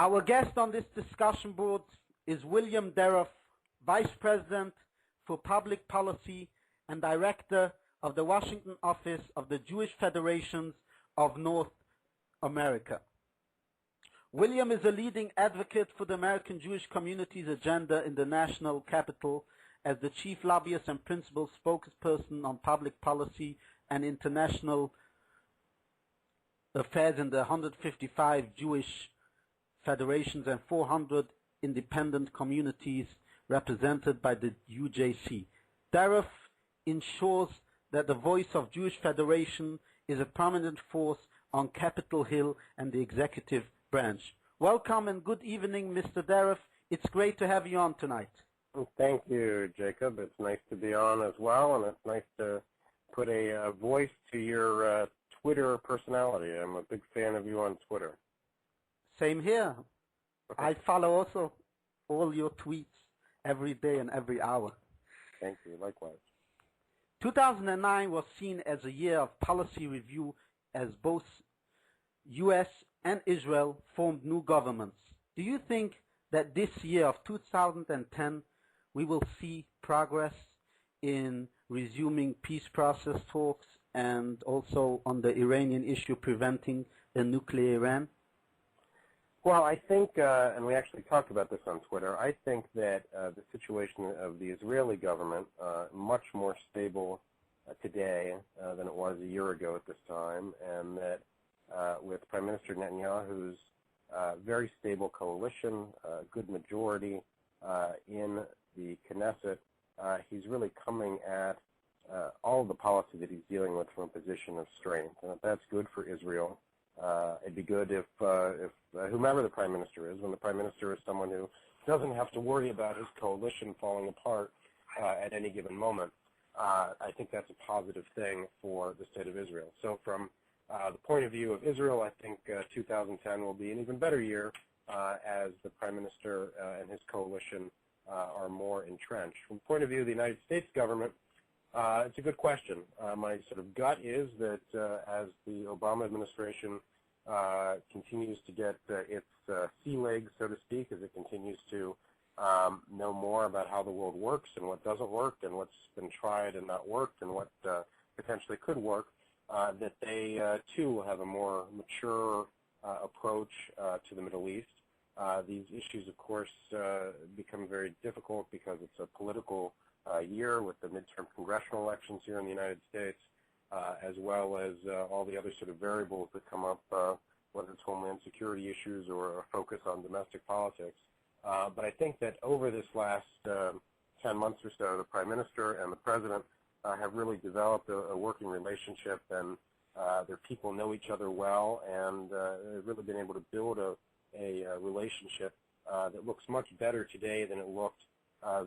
Our guest on this discussion board is William Deroff, Vice President for Public Policy and Director of the Washington office of the Jewish Federations of North America. William is a leading advocate for the American Jewish community's agenda in the national capital as the chief lobbyist and principal spokesperson on public policy and international affairs in the 155 Jewish federations and 400 independent communities represented by the UJC. Deroff ensures that the voice of Jewish Federation is a prominent force on Capitol Hill and the executive branch. Welcome and good evening, Mr. Deroff. It's great to have you on tonight. Thank you, Jacob. It's nice to be on as well, and it's nice to put a voice to your Twitter personality. I'm a big fan of you on Twitter. Same here. I follow also all your tweets every day and every hour. Thank you. Likewise. 2009 was seen as a year of policy review as both U.S. and Israel formed new governments. Do you think that this year of 2010 we will see progress in resuming peace process talks and also on the Iranian issue preventing a nuclear Iran? Well, I think, and we actually talked about this on Twitter, I think that the situation of the Israeli government much more stable today than it was a year ago at this time, and that with Prime Minister Netanyahu's very stable coalition, good majority in the Knesset, he's really coming at all of the policy that he's dealing with from a position of strength, and that's good for Israel. It'd be good if whomever the Prime Minister is, when the Prime Minister is someone who doesn't have to worry about his coalition falling apart at any given moment. I think that's a positive thing for the state of Israel. So from the point of view of Israel, I think 2010 will be an even better year as the Prime Minister and his coalition are more entrenched. From the point of view of the United States government, it's a good question. My sort of gut is that as the Obama administration continues to get its sea legs, so to speak, as it continues to know more about how the world works and what doesn't work and what's been tried and not worked and what potentially could work, that they too will have a more mature approach to the Middle East. These issues, of course, become very difficult because it's a political year with the midterm congressional elections here in the United States, as well as all the other sort of variables that come up, whether it's homeland security issues or a focus on domestic politics. But I think that over this last 10 months or so, the Prime Minister and the President have really developed a working relationship, and their people know each other well, and they've really been able to build a relationship that looks much better today than it looked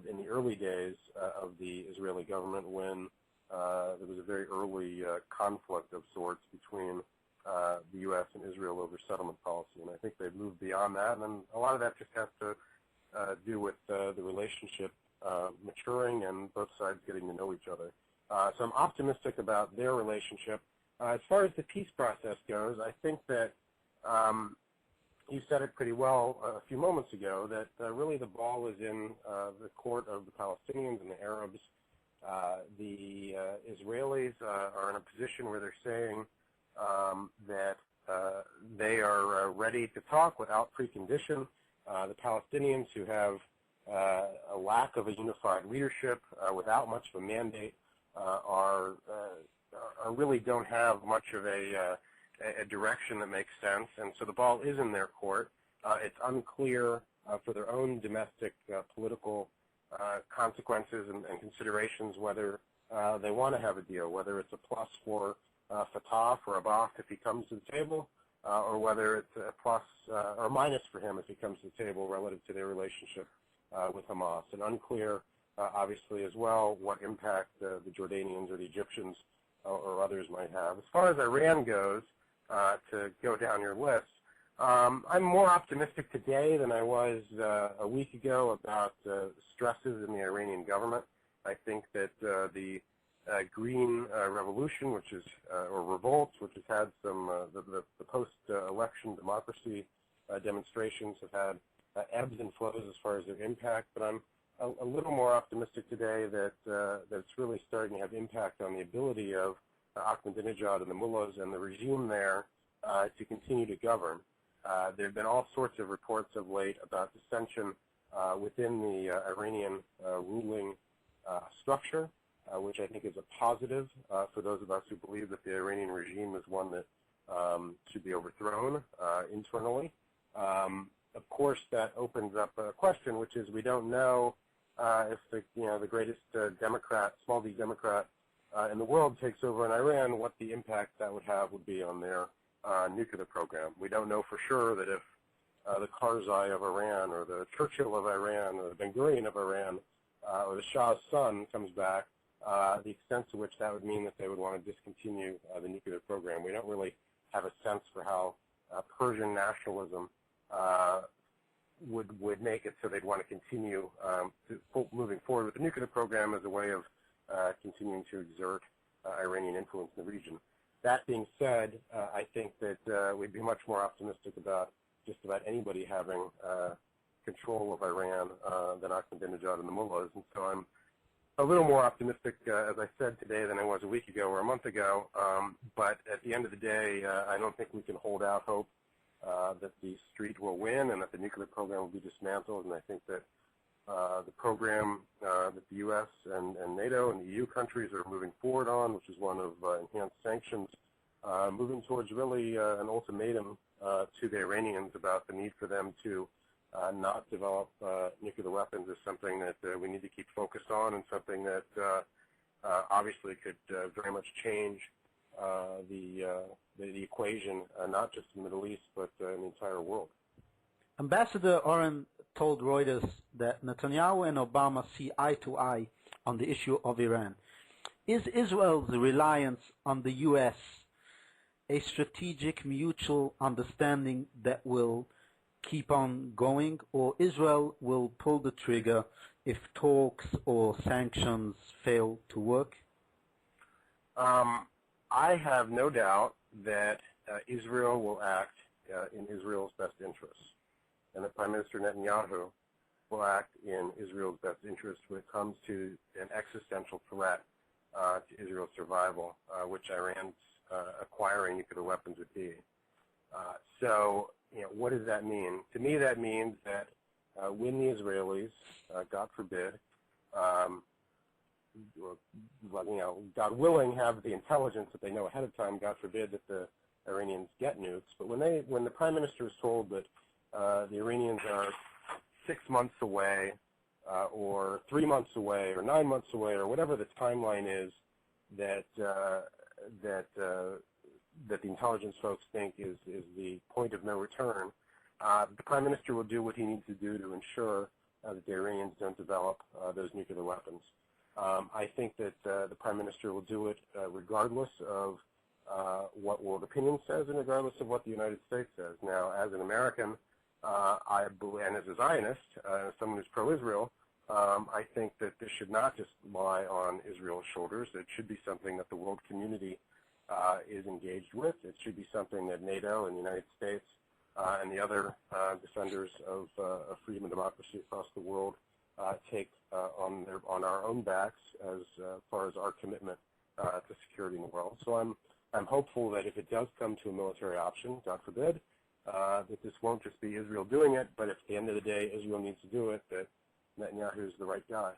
in the early days of the Israeli government, when there was a very early conflict of sorts between the U.S. and Israel over settlement policy. And I think they've moved beyond that, and a lot of that just has to do with the relationship maturing and both sides getting to know each other. So I'm optimistic about their relationship. As far as the peace process goes, I think that you said it pretty well a few moments ago, that really the ball is in the court of the Palestinians and the Arabs. The Israelis are in a position where they're saying that they are ready to talk without precondition. The Palestinians, who have a lack of a unified leadership without much of a mandate, are really don't have much of a direction that makes sense, and so the ball is in their court. It's unclear for their own domestic political consequences and considerations whether they want to have a deal, whether it's a plus for Fatah, for Abbas if he comes to the table, or whether it's a plus or minus for him if he comes to the table relative to their relationship with Hamas. And unclear, obviously, as well, what impact the Jordanians or the Egyptians or others might have. As far as Iran goes, to go down your list, I'm more optimistic today than I was a week ago about stresses in the Iranian government. I think that the Green Revolution, which is or revolt, which has had some the post-election democracy demonstrations have had ebbs and flows as far as their impact, but I'm a little more optimistic today that it's really starting to have impact on the ability of Ahmadinejad and the mullahs and the regime there to continue to govern. There have been all sorts of reports of late about dissension within the Iranian ruling structure, which I think is a positive for those of us who believe that the Iranian regime is one that should be overthrown internally. Of course, that opens up a question, which is we don't know if the greatest Democrat, small d Democrat in the world takes over in Iran, what the impact that would be on their nuclear program. We don't know for sure that if the Karzai of Iran or the Churchill of Iran or the Ben Gurion of Iran or the Shah's son comes back, the extent to which that would mean that they would want to discontinue the nuclear program. We don't really have a sense for how Persian nationalism would make it so they'd want to continue moving forward with the nuclear program as a way of continuing to exert Iranian influence in the region. That being said, I think that we'd be much more optimistic about just about anybody having control of Iran than Ahmadinejad and the mullahs, and so I'm a little more optimistic, as I said today, than I was a week ago or a month ago, but at the end of the day, I don't think we can hold out hope that the street will win and that the nuclear program will be dismantled, and I think that the program that the U.S. and NATO and the EU countries are moving forward on, which is one of enhanced sanctions, moving towards really an ultimatum to the Iranians about the need for them to not develop nuclear weapons is something that we need to keep focused on, and something that obviously could very much change the equation, not just in the Middle East, but in the entire world. Ambassador Oren told Reuters that Netanyahu and Obama see eye to eye on the issue of Iran. Is Israel's reliance on the U.S. a strategic mutual understanding that will keep on going, or Israel will pull the trigger if talks or sanctions fail to work? I have no doubt that Israel will act in Israel's best interests, and that Prime Minister Netanyahu will act in Israel's best interest when it comes to an existential threat to Israel's survival, which Iran's acquiring nuclear weapons would be. So, what does that mean? To me, that means that when the Israelis, God forbid, God willing, have the intelligence that they know ahead of time, God forbid that the Iranians get nukes, but when the Prime Minister is told that the Iranians are 6 months away, or 3 months away, or 9 months away, or whatever the timeline is that the intelligence folks think is the point of no return, the Prime Minister will do what he needs to do to ensure that the Iranians don't develop those nuclear weapons. I think that the Prime Minister will do it regardless of what world opinion says and regardless of what the United States says. Now, as an American, and as a Zionist, as someone who's pro-Israel, I think that this should not just lie on Israel's shoulders. It should be something that the world community is engaged with. It should be something that NATO and the United States and the other defenders of freedom and democracy across the world take on our own backs as far as our commitment to security in the world. So I'm hopeful that if it does come to a military option, God forbid, that this won't just be Israel doing it, but if at the end of the day Israel needs to do it, that Netanyahu is the right guy.